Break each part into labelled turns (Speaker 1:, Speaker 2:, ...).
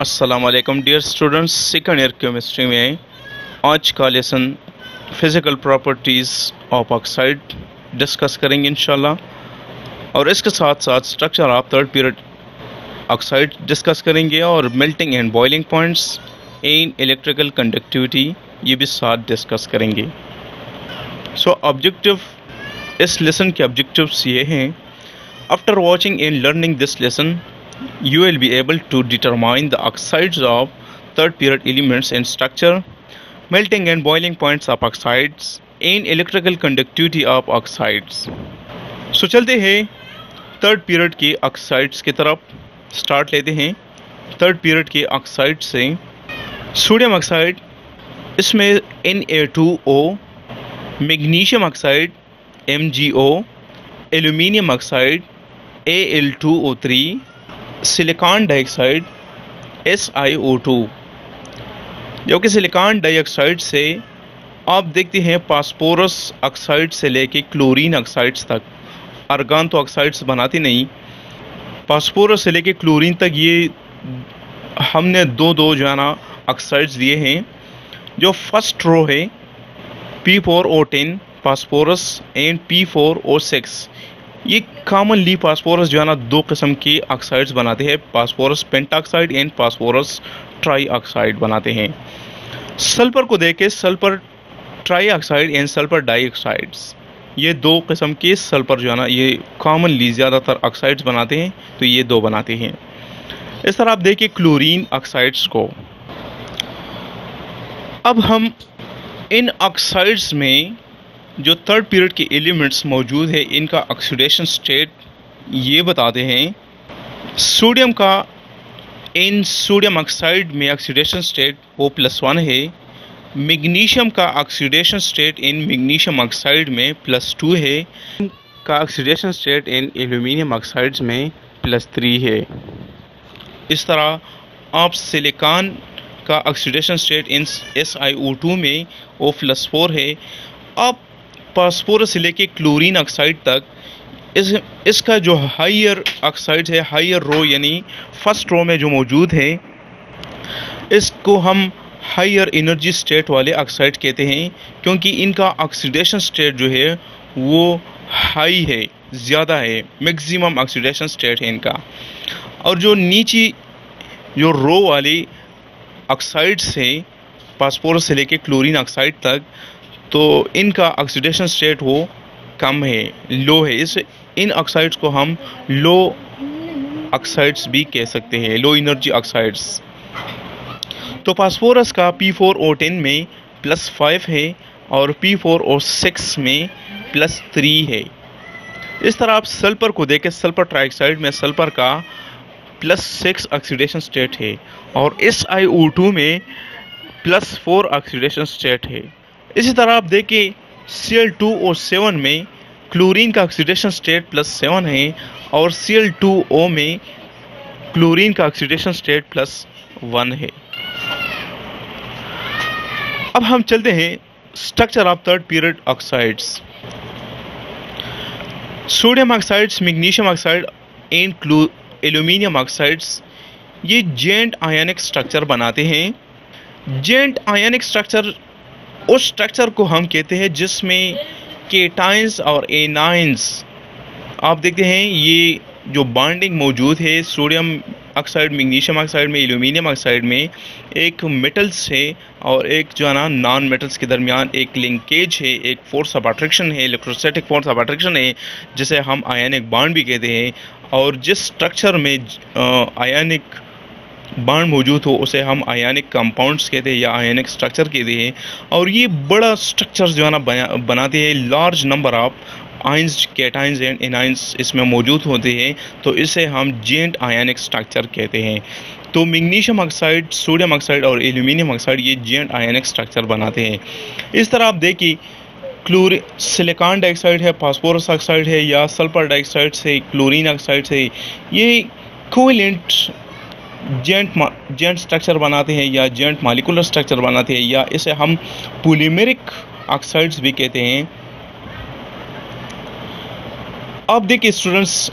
Speaker 1: अस्सलाम वालेकुम dear students. Second year chemistry में आज का lesson physical properties of oxide discuss करेंगे इंशाल्लाह, और इसके साथ साथ structure of third period oxide discuss करेंगे और melting and boiling points in electrical conductivity ये भी साथ डिस्कस करेंगे। ऑब्जेक्टिव, इस लेसन के ऑब्जेक्टिव्स ये हैं। After watching and learning this lesson you will be able to determine the oxides of third period elements in structure, melting and boiling points of oxides, and electrical conductivity of oxides. चलते हैं third period के oxides की तरफ, start लेते हैं third period के oxide से। Sodium oxide, इसमें Na2O, magnesium oxide MgO, aluminium oxide Al2O3, silicon dioxide SiO2। जो कि सिलिकॉन डाइऑक्साइड से आप देखते हैं फास्फोरस ऑक्साइड से लेके क्लोरीन ऑक्साइड्स तक, आर्गन तो ऑक्साइड्स बनाते नहीं, फास्फोरस से लेके क्लोरीन तक ये हमने दो जो है ना ऑक्साइड्स दिए हैं। जो फर्स्ट रो है P4O10 फास्फोरस एंड P4O6, ये कॉमनली फास्फोरस जो है ना दो किस्म के ऑक्साइड्स बनाते हैं, phosphorus pentoxide and phosphorus trioxide बनाते हैं। सल्फर को देखे, sulphur trioxide and sulphur dioxides, ये दो किस्म के सल्फर जो है ना ये कॉमनली ज़्यादातर ऑक्साइड्स बनाते हैं, तो ये दो बनाते हैं। इस तरह आप देखिए क्लोरीन ऑक्साइड्स को। अब हम इन ऑक्साइड्स में जो थर्ड पीरियड के एलिमेंट्स मौजूद है इनका ऑक्सीडेशन स्टेट ये बताते हैं। सोडियम का इन सोडियम ऑक्साइड में ऑक्सीडेशन स्टेट O+1 है। मैग्नीशियम का oxidation state in magnesium oxide में +2 है। का oxidation state in aluminium oxides में +3 है। इस तरह आप सिलिकॉन का ऑक्सीडेशन स्टेट इन SiO2 में O+4 है। अब फास्फोरस से लेके क्लोरीन ऑक्साइड तक इसका जो हायर ऑक्साइड है, हायर रो यानी फर्स्ट रो में जो मौजूद है, इसको हम हायर एनर्जी स्टेट वाले ऑक्साइड कहते हैं, क्योंकि इनका ऑक्सीडेशन स्टेट जो है वो हाई है, ज़्यादा है, मैक्सिमम ऑक्सीडेशन स्टेट है इनका। और जो नीचे जो रो वाली ऑक्साइड्स हैं फास्फोरस से लेके क्लोरीन ऑक्साइड तक, तो इनका ऑक्सीडेशन स्टेट वो कम है, लो है। इस इन ऑक्साइड्स को हम लो ऑक्साइड्स भी कह सकते हैं, लो एनर्जी ऑक्साइड्स। तो फास्फोरस का P4O10 में +5 है और P4O6 में +3 है। इस तरह आप सल्फर को देखें, सल्फर ट्राइऑक्साइड में सल्फर का +6 ऑक्सीडेशन स्टेट है और SiO2 में +4 ऑक्सीडेशन स्टेट है। इसी तरह आप देखिए Cl2O7 में क्लोरीन का ऑक्सीडेशन स्टेट +7 है और Cl2O में क्लोरीन का ऑक्सीडेशन स्टेट +1 है। अब हम चलते हैं structure of third period oxides. Sodium oxides, magnesium oxide and aluminium oxides ये जेंट आयनिक स्ट्रक्चर बनाते हैं। जेंट आयनिक स्ट्रक्चर उस स्ट्रक्चर को हम कहते हैं जिसमें केटाइंस और एनाइंस, आप देखते हैं ये जो बॉन्डिंग मौजूद है सोडियम ऑक्साइड, मैग्नीशियम ऑक्साइड में, एल्यूमिनियम ऑक्साइड में, एक मेटल्स है और एक जो है ना नॉन मेटल्स के दरमियान एक लिंकेज है, एक फोर्स ऑफ अट्रैक्शन है, इलेक्ट्रोस्टैटिक फोर्स ऑफ अट्रैक्शन है, जिसे हम आयनिक बॉन्ड भी कहते हैं। और जिस स्ट्रक्चर में आयनिक बॉन्ड मौजूद हो उसे हम आयनिक कंपाउंड्स कहते हैं या आयनिक स्ट्रक्चर कहते हैं। और ये बड़ा स्ट्रक्चर जो है ना बनाते हैं, large number of ions, cations and anions इसमें मौजूद होते हैं, तो इसे हम जेंट आयनिक स्ट्रक्चर कहते हैं। तो मैग्नीशियम ऑक्साइड, सोडियम ऑक्साइड और एल्यूमिनियम ऑक्साइड ये जेंट आयनिक स्ट्रक्चर बनाते हैं। इस तरह आप देखिए सिलिकॉन डाइऑक्साइड है, फास्फोरस ऑक्साइड है या सल्फर डाइऑक्साइड से, क्लोरीन ऑक्साइड से, ये कोवेलेंट जेंट स्ट्रक्चर बनाते हैं या जेंट मॉलिक्यूलर स्ट्रक्चर बनाते हैं, या इसे हम पॉलीमेरिक ऑक्साइड्स भी कहते हैं। अब देखिए स्टूडेंट्स,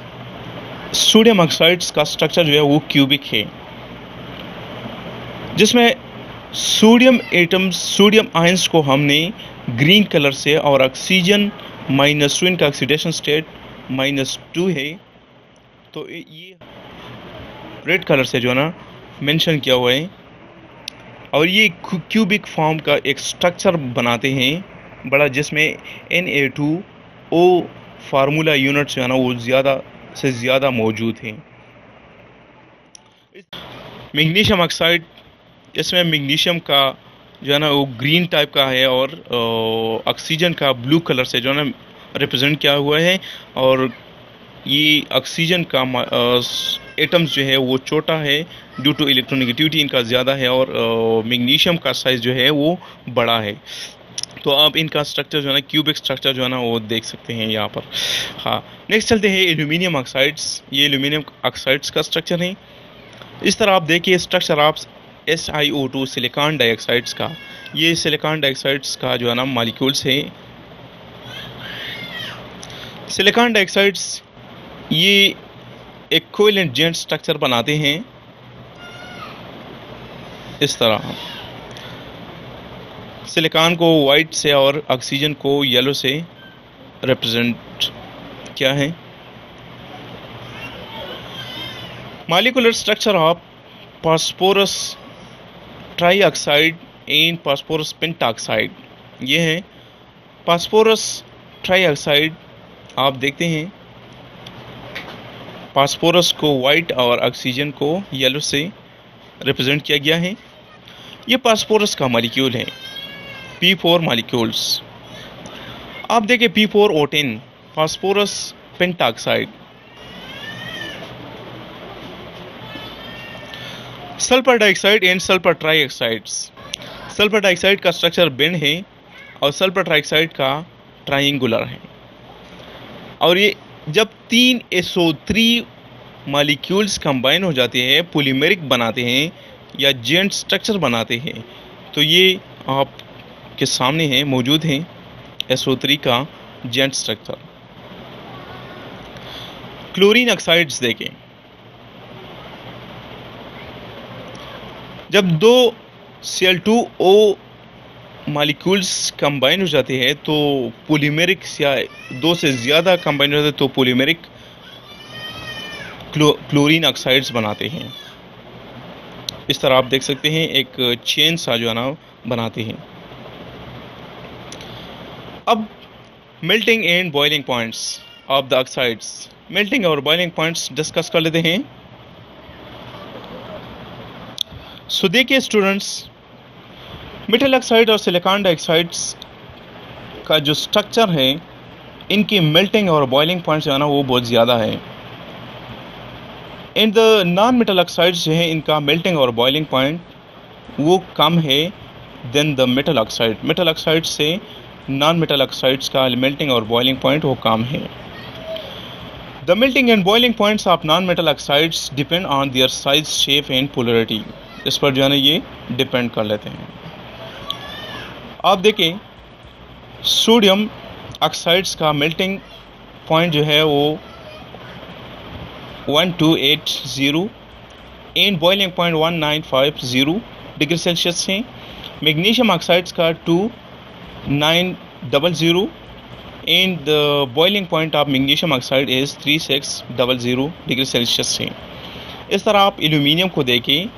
Speaker 1: सोडियम ऑक्साइड्स का स्ट्रक्चर जो है वो क्यूबिक है। जिसमें सोडियम एटम्स, सोडियम आयंस को हमने ग्रीन कलर से और ऑक्सीजन -2, इनका ऑक्सीडेशन स्टेट -2 है, तो ये रेड कलर से जो है ना मेंशन किया हुआ है। और ये क्यूबिक फॉर्म का एक स्ट्रक्चर बनाते हैं बड़ा, जिसमें Na2O फार्मूला यूनिट जो है ना वो ज़्यादा से ज़्यादा मौजूद हैं। मैग्नीशियम ऑक्साइड, इसमें मैग्नीशियम का जो है ना वो ग्रीन टाइप का है और ऑक्सीजन का ब्लू कलर से जो है ना रिप्रेजेंट किया हुआ है। और ये ऑक्सीजन का एटम्स जो है वो छोटा है ड्यू टू इलेक्ट्रोनेगेटिविटी इनका ज़्यादा है, और मैग्नीशियम का साइज़ जो है वो बड़ा है। तो आप इनका स्ट्रक्चर जो है ना क्यूबिक स्ट्रक्चर जो है ना वो देख सकते हैं यहाँ पर। हाँ, नेक्स्ट चलते हैं एल्यूमिनियम ऑक्साइड्स। ये एल्यूमिनियम ऑक्साइड्स का स्ट्रक्चर है। इस तरह आप देखिए स्ट्रक्चर आप SiO2 सिलिकॉन डाइऑक्साइड्स का, ये सिलिकॉन डाइऑक्साइड्स का जो है ना मॉलिक्यूल्स है। सिलिकॉन डाइऑक्साइड्स ये एक कोवेलेंट जेंट स्ट्रक्चर बनाते हैं इस तरह। सिलिकॉन को वाइट से और ऑक्सीजन को येलो से रिप्रेजेंट किया है। Molecular structure of phosphorus trioxide and phosphorus pentoxide, ये है फास्फोरस ट्राइऑक्साइड। आप देखते हैं फास्फोरस को वाइट और ऑक्सीजन को येलो से रिप्रेजेंट किया गया है। ये फास्फोरस का मॉलिक्यूल है, P4 मॉलिक्यूल्स। आप देखिए P4O10 phosphorus pentoxide. Sulphur dioxide and sulphur trioxides. Sulphur dioxide का स्ट्रक्चर बेंड है और सल्फर ट्राइऑक्साइड का ट्रायंगुलर है। और ये जब 3 SO3 मॉलिक्यूल्स कंबाइन हो जाते हैं, पॉलीमेरिक बनाते हैं या जेंट स्ट्रक्चर बनाते हैं, तो ये आपके सामने है, मौजूद है SO3 का जेंट स्ट्रक्चर। क्लोरीन ऑक्साइड्स देखें, जब 2 Cl2O मॉलिक्यूल्स कंबाइन हो जाते हैं तो पॉलीमेरिक, या 2 से ज़्यादा कंबाइन हो जाते हैं तो पॉलीमेरिक क्लोरीन ऑक्साइड्स बनाते हैं। इस तरह आप देख सकते हैं एक चेन सा जो है ना बनाते हैं। अब melting and boiling points of the oxides. Melting और बॉइलिंग पॉइंट्स डिस्कस कर लेते हैं। सो देखिए स्टूडेंट्स, मेटल ऑक्साइड और सिलिकॉन डाइऑक्साइड्स का जो स्ट्रक्चर है, इनकी मेल्टिंग और बॉइलिंग पॉइंट जो है ना वो बहुत ज़्यादा है। In the non metal oxides जो है इनका मेल्टिंग और बॉइलिंग पॉइंट वो कम है then the metal oxide. Metal oxide से नॉन मेटल ऑक्साइड्स का मेल्टिंग और बॉइलिंग पॉइंट वो कम है। The melting and boiling points of non metal oxides depend on their size, shape and polarity. इस पर जो है ना ये डिपेंड कर लेते हैं। आप देखें सोडियम ऑक्साइड्स का मेल्टिंग पॉइंट जो है वो 1280 and boiling point 1950 degree Celsius है। मैग्नीशियम ऑक्साइड्स का 2900 and the boiling point of magnesium oxide is 3600 degree Celsius है। इस तरह आप एल्यूमिनियम को देखें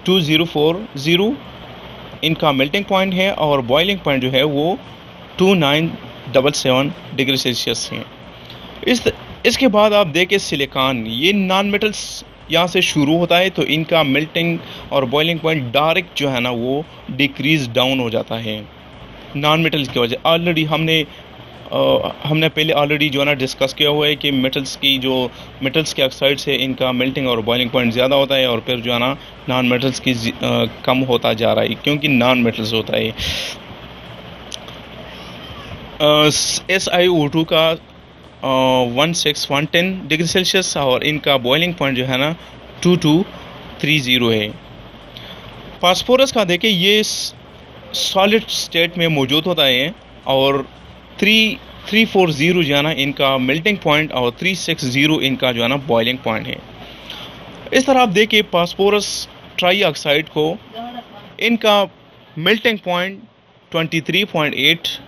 Speaker 1: 2040 इनका मेल्टिंग पॉइंट है और बॉइलिंग पॉइंट जो है वो 2977 डिग्री सेल्सियस है। इसके बाद आप देखें सिलिकॉन, ये नॉन मेटल्स यहाँ से शुरू होता है, तो इनका मेल्टिंग और बॉइलिंग पॉइंट डायरेक्ट जो है ना वो डिक्रीज डाउन हो जाता है नॉन मेटल्स की वजह। ऑलरेडी हमने पहले ऑलरेडी जो है ना डिस्कस किया हुआ है कि मेटल्स के ऑक्साइड्स है इनका मेल्टिंग और बॉइलिंग पॉइंट ज़्यादा होता है, और फिर जो है ना नॉन मेटल्स की कम होता जा रहा है क्योंकि नॉन मेटल्स होता है। SiO2 का 110 डिग्री सेल्सियस और इनका बॉइलिंग पॉइंट जो है ना 2230 है। फास्फोरस का देखें ये सॉलिड स्टेट में मौजूद होता है और 340 जो है ना इनका मेल्टिंग पॉइंट और 360 इनका जो है ना बॉइलिंग पॉइंट है। इस तरह आप देखिए फास्फोरस ट्राइऑक्साइड को इनका मेल्टिंग पॉइंट 23.8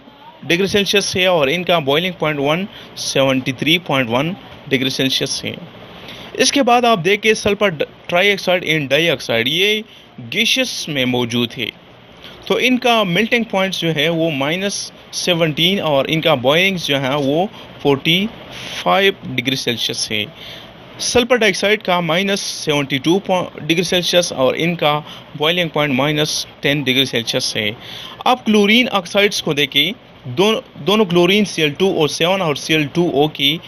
Speaker 1: डिग्री सेल्सियस है और इनका बॉइलिंग पॉइंट 173.1 डिग्री सेल्सियस है। इसके बाद आप देखिए सल्फर ट्राईऑक्साइड एंड डाइऑक्साइड, ये गैसेस में मौजूद है, तो इनका मेल्टिंग पॉइंट जो है वो -17 और इनका बॉइलिंग जो है वो 45 डिग्री सेल्सियस है। सल्फर डाइऑक्साइड का -72 डिग्री सेल्सियस और इनका बॉइलिंग पॉइंट -10 डिग्री सेल्सियस है। आप क्लोरीन ऑक्साइड्स को देखें, दोनों क्लोरीन Cl2O7 और Cl2O की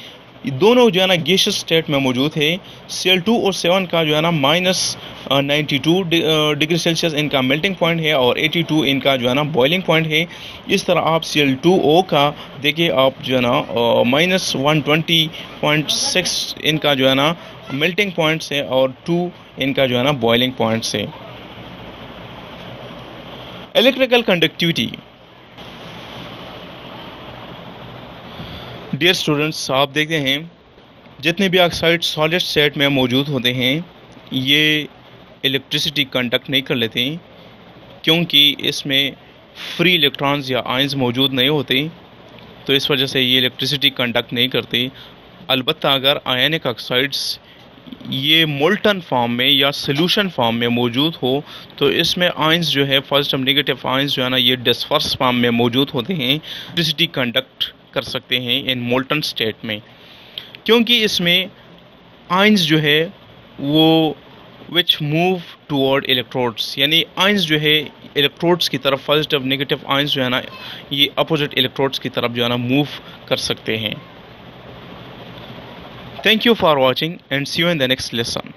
Speaker 1: दोनों जो है ना गैसियस स्टेट में मौजूद है। Cl2O7 का जो है ना -92 डिग्री सेल्सियस इनका मेल्टिंग पॉइंट है और 82 इनका जो है ना बॉइलिंग पॉइंट है। इस तरह आप Cl2O का देखिए, आप जो है ना -120.6 इनका जो है ना मेल्टिंग पॉइंट है और 2 इनका जो है ना बॉइलिंग पॉइंट है। Electrical conductivity. डियर स्टूडेंट्स, आप देखते हैं जितने भी ऑक्साइड सॉलिड स्टेट में मौजूद होते हैं ये इलेक्ट्रिसिटी कंडक्ट नहीं कर लेते, क्योंकि इसमें फ्री इलेक्ट्रॉन्स या आयंस मौजूद नहीं होते, तो इस वजह से ये इलेक्ट्रिसिटी कंडक्ट नहीं करते। अलबत्ता अगर आयनिक ऑक्साइड्स ये मोल्टन फॉर्म में या सोल्यूशन फॉर्म में मौजूद हो तो इसमें आयंस जो है पॉजिटिव नेगेटिव आयंस जो है ना ये डिस्पर्स फॉर्म में मौजूद होते हैं, इलेक्ट्रिसिटी कंडक्ट कर सकते हैं इन मोल्टन स्टेट में, क्योंकि इसमें आयंस जो है वो विच मूव टुवर्ड इलेक्ट्रोड्स, यानी आयंस जो है इलेक्ट्रोड्स की तरफ, पॉजिटिव नेगेटिव आयंस जो है ना ये अपोजिट इलेक्ट्रोड्स की तरफ जो है ना मूव कर सकते हैं। Thank you for watching and see you in the next lesson.